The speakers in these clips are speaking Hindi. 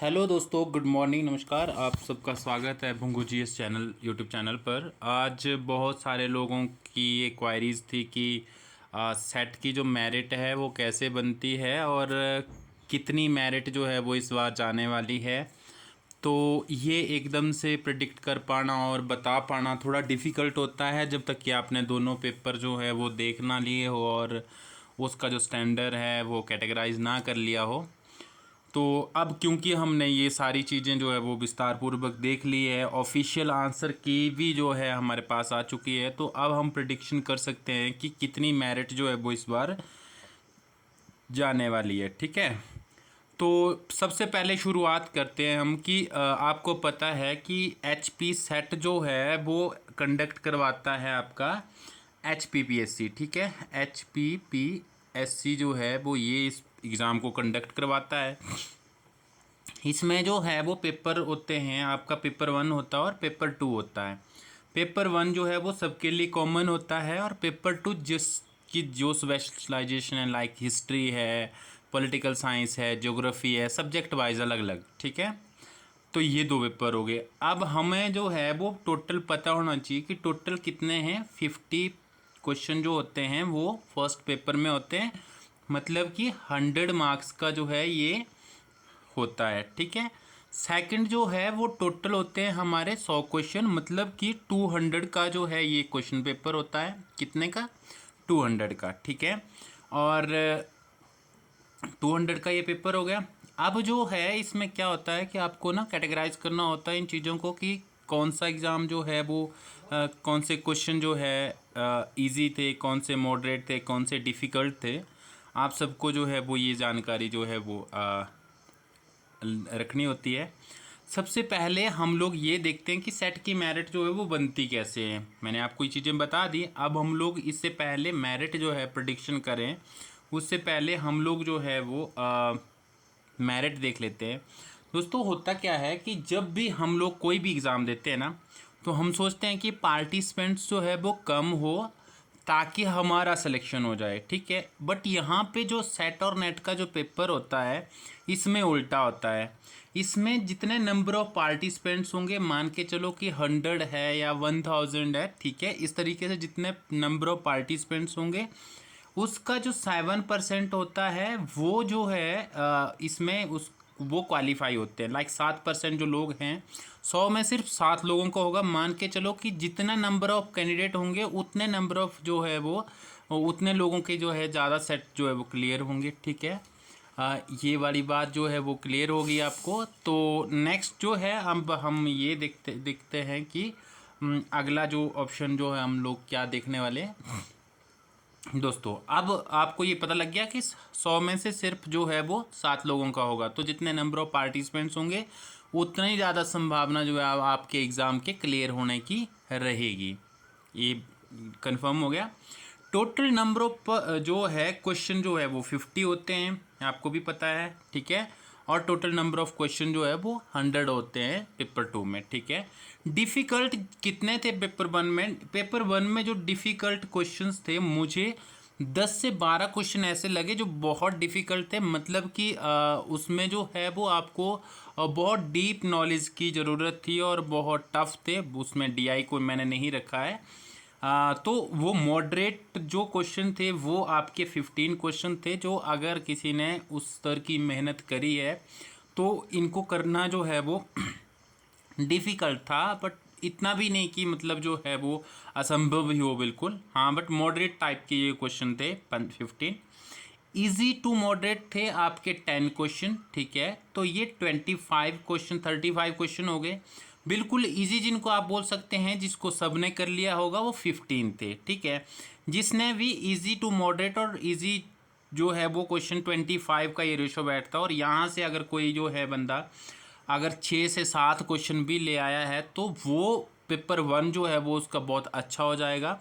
हेलो दोस्तों, गुड मॉर्निंग, नमस्कार। आप सबका स्वागत है Bhungu G S channel YouTube channel पर। आज बहुत सारे लोगों की ये क्वायरीज़ थी कि सेट की जो मेरिट है वो कैसे बनती है और कितनी मेरिट जो है वो इस बार जाने वाली है। तो ये एकदम से प्रिडिक्ट कर पाना और बता पाना थोड़ा डिफ़िकल्ट होता है जब तक कि आपने दोनों पेपर जो है वो देख ना लिए हो और उसका जो स्टैंडर्ड है वो कैटेगराइज ना कर लिया हो। तो अब क्योंकि हमने ये सारी चीज़ें जो है वो विस्तार पूर्वक देख ली है, ऑफिशियल आंसर की भी जो है हमारे पास आ चुकी है, तो अब हम प्रिडिक्शन कर सकते हैं कि कितनी मेरिट जो है वो इस बार जाने वाली है। ठीक है, तो सबसे पहले शुरुआत करते हैं हम कि आपको पता है कि एच पी सेट जो है वो कंडक्ट करवाता है आपका H P P S C. ठीक है, H P P S C जो है वो ये इस एग्ज़ाम को कंडक्ट करवाता है। इसमें जो है वो पेपर होते हैं, आपका पेपर 1 होता है और पेपर 2 होता है। पेपर 1 जो है वो सबके लिए कॉमन होता है और पेपर 2 जिसकी जो स्पेशलाइजेशन है, लाइक हिस्ट्री है, पॉलिटिकल साइंस है, ज्योग्राफी है, सब्जेक्ट वाइज अलग अलग। ठीक है, तो ये दो पेपर हो गए। अब हमें जो है वो टोटल पता होना चाहिए कि टोटल कितने हैं। 50 क्वेश्चन जो होते हैं वो फर्स्ट पेपर में होते हैं, मतलब कि 100 मार्क्स का जो है ये होता है। ठीक है, सेकंड जो है वो टोटल होते हैं हमारे 100 क्वेश्चन, मतलब कि 200 का जो है ये क्वेश्चन पेपर होता है। कितने का? 200 का। ठीक है, और 200 का ये पेपर हो गया। अब जो है इसमें क्या होता है कि आपको ना कैटेगराइज करना होता है इन चीज़ों को कि कौन सा एग्ज़ाम जो है वो कौन से क्वेश्चन जो है इजी थे, कौन से मॉडरेट थे, कौन से डिफ़िकल्ट थे। आप सबको जो है वो ये जानकारी जो है वो रखनी होती है। सबसे पहले हम लोग ये देखते हैं कि सेट की मेरिट जो है वो बनती कैसे है। मैंने आपको ये चीज़ें बता दी। अब हम लोग इससे पहले मेरिट जो है प्रेडिक्शन करें उससे पहले हम लोग जो है वो मेरिट देख लेते हैं। दोस्तों, होता क्या है कि जब भी हम लोग कोई भी एग्ज़ाम देते हैं ना, तो हम सोचते हैं कि पार्टिसिपेंट्स जो है वो कम हो ताकि हमारा सिलेक्शन हो जाए। ठीक है, बट यहाँ पे जो सेट और नेट का जो पेपर होता है इसमें उल्टा होता है। इसमें जितने नंबर ऑफ पार्टिसिपेंट्स होंगे, मान के चलो कि 100 है या 1000 है, ठीक है, इस तरीके से जितने नंबर ऑफ पार्टिसिपेंट्स होंगे उसका जो 7% होता है वो जो है इसमें उस वो क्वालिफाई होते हैं। लाइक 7% जो लोग हैं, 100 में सिर्फ 7 लोगों को होगा। मान के चलो कि जितना नंबर ऑफ कैंडिडेट होंगे उतने नंबर ऑफ जो है वो उतने लोगों के जो है ज़्यादा सेट जो है वो क्लियर होंगे। ठीक है, ये वाली बात जो है वो क्लियर होगी आपको। तो नेक्स्ट जो है अब हम ये देखते देखते हैं कि अगला जो ऑप्शन जो है हम लोग क्या देखने वाले हैं। दोस्तों, अब आपको ये पता लग गया कि 100 में से सिर्फ जो है वो 7 लोगों का होगा, तो जितने नंबर ऑफ पार्टिसिपेंट्स होंगे उतना ही ज़्यादा संभावना जो है आपके एग्ज़ाम के क्लियर होने की रहेगी। ये कंफर्म हो गया। टोटल नंबर ऑफ जो है क्वेश्चन जो है वो 50 होते हैं, आपको भी पता है। ठीक है, और टोटल नंबर ऑफ क्वेश्चन जो है वो 100 होते हैं पेपर 2 में। ठीक है, डिफ़िकल्ट कितने थे पेपर 1 में? पेपर 1 में जो डिफ़िकल्ट क्वेश्चंस थे, मुझे 10 से 12 क्वेश्चन ऐसे लगे जो बहुत डिफ़िकल्ट थे। मतलब कि उसमें जो है वो आपको बहुत डीप नॉलेज की ज़रूरत थी और बहुत टफ थे। उसमें डीआई को मैंने नहीं रखा है। तो वो मॉडरेट जो क्वेश्चन थे वो आपके 15 क्वेश्चन थे, जो अगर किसी ने उस स्तर की मेहनत करी है तो इनको करना जो है वो डिफ़िकल्ट था, बट इतना भी नहीं कि मतलब जो है वो असंभव ही हो बिल्कुल। हाँ, बट मॉडरेट टाइप के ये क्वेश्चन थे 15। इजी टू मॉडरेट थे आपके 10 क्वेश्चन। ठीक है, तो ये 25 क्वेश्चन 35 क्वेश्चन हो गए। बिल्कुल इजी जिनको आप बोल सकते हैं जिसको सबने कर लिया होगा वो 15 थे। ठीक है, जिसने भी इजी टू मॉडरेट और इजी जो है वो क्वेश्चन 25 का ये रेशो बैठता है। और यहाँ से अगर कोई जो है बंदा अगर 6 से 7 क्वेश्चन भी ले आया है तो वो पेपर 1 जो है वो उसका बहुत अच्छा हो जाएगा।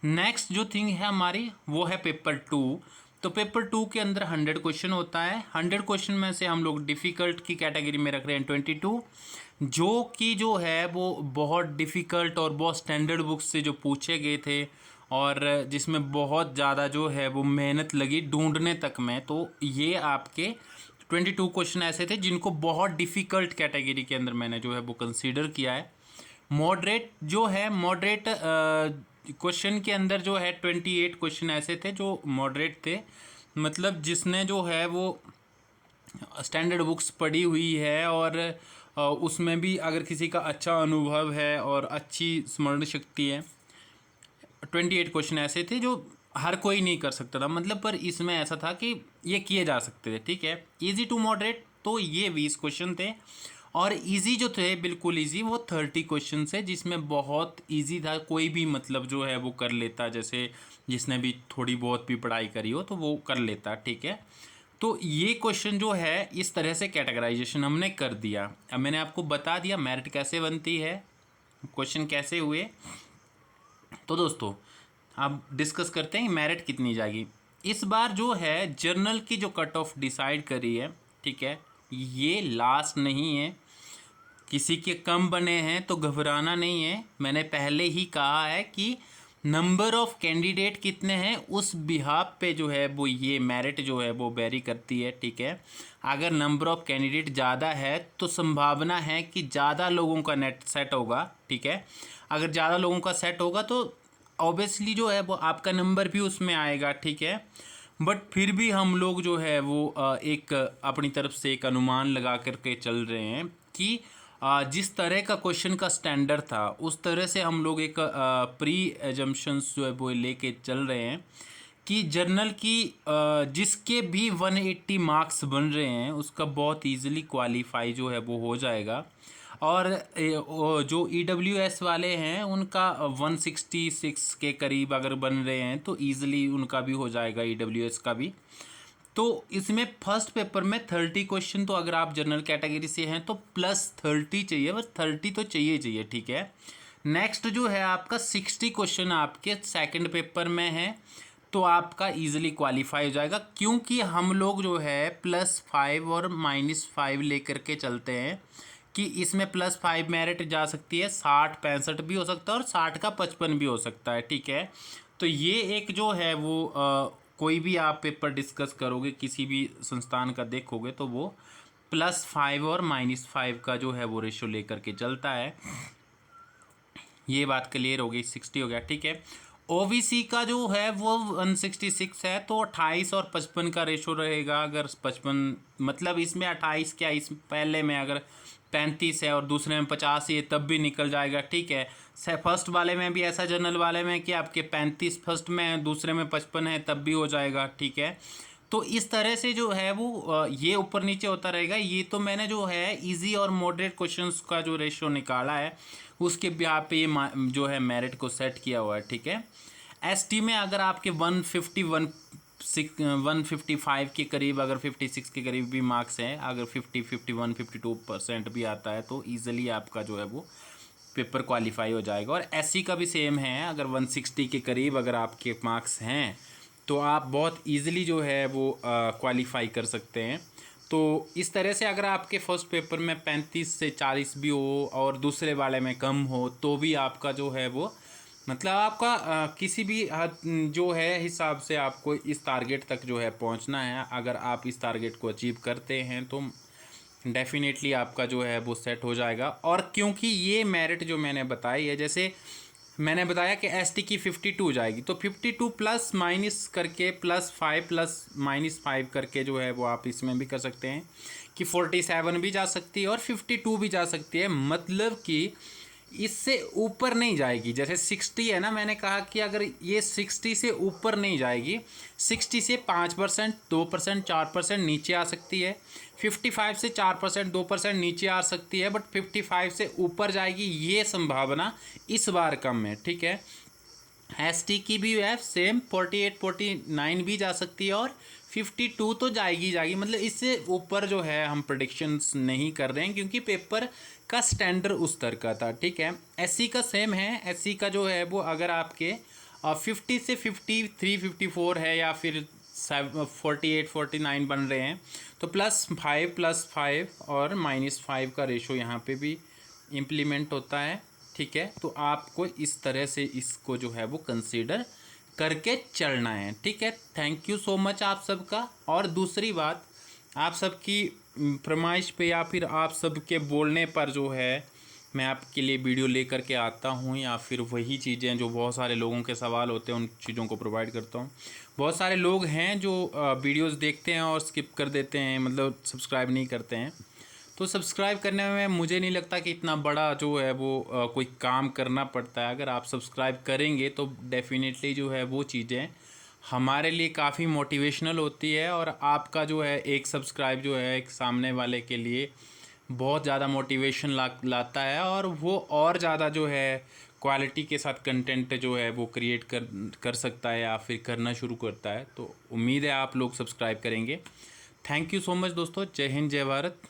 नेक्स्ट जो थिंग है हमारी वो है पेपर 2। तो पेपर 2 के अंदर 100 क्वेश्चन होता है। 100 क्वेश्चन में से हम लोग डिफ़िकल्ट की कैटेगरी में रख रहे हैं 22, जो कि जो है वो बहुत डिफ़िकल्ट और बहुत स्टैंडर्ड बुक्स से जो पूछे गए थे और जिसमें बहुत ज़्यादा जो है वो मेहनत लगी ढूंढने तक में। तो ये आपके 22 क्वेश्चन ऐसे थे जिनको बहुत डिफ़िकल्ट कैटेगरी के अंदर मैंने जो है वो कंसीडर किया है। मॉडरेट जो है, मॉडरेट क्वेश्चन के अंदर जो है 28 क्वेश्चन ऐसे थे जो मॉडरेट थे, मतलब जिसने जो है वो स्टैंडर्ड बुक्स पढ़ी हुई है और उसमें भी अगर किसी का अच्छा अनुभव है और अच्छी स्मरण शक्ति है। 28 क्वेश्चन ऐसे थे जो हर कोई नहीं कर सकता था, मतलब पर इसमें ऐसा था कि ये किए जा सकते थे। ठीक है, इजी टू मॉडरेट तो ये 20 क्वेश्चन थे, और इजी जो थे बिल्कुल इजी वो 30 क्वेश्चन है, जिसमें बहुत इजी था, कोई भी मतलब जो है वो कर लेता, जैसे जिसने भी थोड़ी बहुत भी पढ़ाई करी हो तो वो कर लेता। ठीक है, तो ये क्वेश्चन जो है इस तरह से कैटेगराइजेशन हमने कर दिया। अब मैंने आपको बता दिया मेरिट कैसे बनती है, क्वेश्चन कैसे हुए। तो दोस्तों अब डिस्कस करते हैं मेरिट कितनी जाएगी। इस बार जो है जर्नल की जो कट ऑफ डिसाइड करी है, ठीक है, ये लास्ट नहीं है। किसी के कम बने हैं तो घबराना नहीं है। मैंने पहले ही कहा है कि नंबर ऑफ कैंडिडेट कितने हैं उस बिहाफ पे जो है वो ये मेरिट जो है वो वेरी करती है। ठीक है, अगर नंबर ऑफ कैंडिडेट ज़्यादा है तो संभावना है कि ज़्यादा लोगों का नेट सेट होगा। ठीक है, अगर ज़्यादा लोगों का सेट होगा तो ऑब्वियसली जो है वो आपका नंबर भी उसमें आएगा। ठीक है, बट फिर भी हम लोग जो है वो एक अपनी तरफ से एक अनुमान लगा करके चल रहे हैं कि जिस तरह का क्वेश्चन का स्टैंडर्ड था उस तरह से हम लोग एक प्री एजम्पशंस जो है वो लेके चल रहे हैं कि जर्नल की जिसके भी 180 मार्क्स बन रहे हैं उसका बहुत इजीली क्वालिफाई जो है वो हो जाएगा। और जो EWS वाले हैं उनका 166 के करीब अगर बन रहे हैं तो ईज़िली उनका भी हो जाएगा, EWS का भी। तो इसमें फर्स्ट पेपर में 30 क्वेश्चन, तो अगर आप जनरल कैटेगरी से हैं तो +30 चाहिए, बस 30 तो चाहिए चाहिए। ठीक है, नेक्स्ट जो है आपका 60 क्वेश्चन आपके सेकंड पेपर में है, तो आपका इजीली क्वालिफाई हो जाएगा, क्योंकि हम लोग जो है +5 और -5 लेकर के चलते हैं कि इसमें +5 मेरिट जा सकती है, 60 65 भी हो सकता है और 60 का 55 भी हो सकता है। ठीक है, तो ये एक जो है वो कोई भी आप पेपर डिस्कस करोगे किसी भी संस्थान का देखोगे तो वो +5 और -5 का जो है वो रेशो लेकर के चलता है। ये बात क्लियर हो गई, 60 हो गया। ठीक है, OBC का जो है वो 166 है, तो 28 और 55 का रेशो रहेगा। अगर 55 मतलब इसमें 28 क्या, इस पहले में अगर 35 है और दूसरे में 50 है तब भी निकल जाएगा। ठीक है, फर्स्ट वाले में भी ऐसा, जनरल वाले में कि आपके 35 फर्स्ट में है, दूसरे में 55 है तब भी हो जाएगा। ठीक है, तो इस तरह से जो है वो ये ऊपर नीचे होता रहेगा। ये तो मैंने जो है इजी और मॉडरेट क्वेश्चंस का जो रेशो निकाला है उसके यहाँ पे ये जो है मेरिट को सेट किया हुआ है। ठीक है, ST में अगर आपके 155 के करीब, अगर 56 के करीब भी मार्क्स हैं, अगर 50 51 52% भी आता है तो ईजिली आपका जो है वो पेपर क्वालिफाई हो जाएगा। और SC का भी सेम है, अगर 160 के करीब अगर आपके मार्क्स हैं तो आप बहुत ईजिली जो है वो क्वालिफाई कर सकते हैं। तो इस तरह से अगर आपके फर्स्ट पेपर में 35 से 40 भी हो और दूसरे वाले में कम हो तो भी आपका जो है वो मतलब आपका किसी भी जो है हिसाब से आपको इस टारगेट तक जो है पहुंचना है। अगर आप इस टारगेट को अचीव करते हैं तो डेफिनेटली आपका जो है वो सेट हो जाएगा। और क्योंकि ये मेरिट जो मैंने बताई है, जैसे मैंने बताया कि ST की 52 जाएगी तो 52 प्लस माइनस करके +5 प्लस -5 करके जो है वो आप इसमें भी कर सकते हैं कि 47 भी जा सकती है और 52 भी जा सकती है, मतलब कि इससे ऊपर नहीं जाएगी। जैसे 60 है ना, मैंने कहा कि अगर ये 60 से ऊपर नहीं जाएगी, 60 से 5% 2% 4% नीचे आ सकती है, 55 से 4% 2% नीचे आ सकती है, बट 55 से ऊपर जाएगी ये संभावना इस बार कम है। ठीक है, ST की भी है सेम 48 49 भी जा सकती है और 52 तो जाएगी, मतलब इससे ऊपर जो है हम प्रेडिक्शंस नहीं कर रहे हैं क्योंकि पेपर का स्टैंडर्ड उस तरह का था। ठीक है, SC का सेम है, SC का जो है वो अगर आपके 50 से 53 54 है या फिर 48 49 बन रहे हैं तो +5 और -5 का रेशो यहाँ पे भी इम्प्लीमेंट होता है। ठीक है, तो आपको इस तरह से इसको जो है वो कंसीडर करके चलना है। ठीक है, थैंक यू सो मच आप सबका। और दूसरी बात आप सबकी फरमाइश पे या फिर आप सबके बोलने पर जो है मैं आपके लिए वीडियो लेकर के आता हूँ, या फिर वही चीज़ें जो बहुत सारे लोगों के सवाल होते हैं उन चीज़ों को प्रोवाइड करता हूँ। बहुत सारे लोग हैं जो वीडियोस देखते हैं और स्किप कर देते हैं, मतलब सब्सक्राइब नहीं करते हैं। तो सब्सक्राइब करने में मुझे नहीं लगता कि इतना बड़ा जो है वो कोई काम करना पड़ता है। अगर आप सब्सक्राइब करेंगे तो डेफिनेटली जो है वो चीज़ें हमारे लिए काफ़ी मोटिवेशनल होती है, और आपका जो है एक सब्सक्राइब जो है एक सामने वाले के लिए बहुत ज़्यादा मोटिवेशन लाता है, और वो और ज़्यादा जो है क्वालिटी के साथ कंटेंट जो है वो क्रिएट कर सकता है या फिर करना शुरू करता है। तो उम्मीद है आप लोग सब्सक्राइब करेंगे। थैंक यू सो मच दोस्तों। जय हिंद, जय भारत।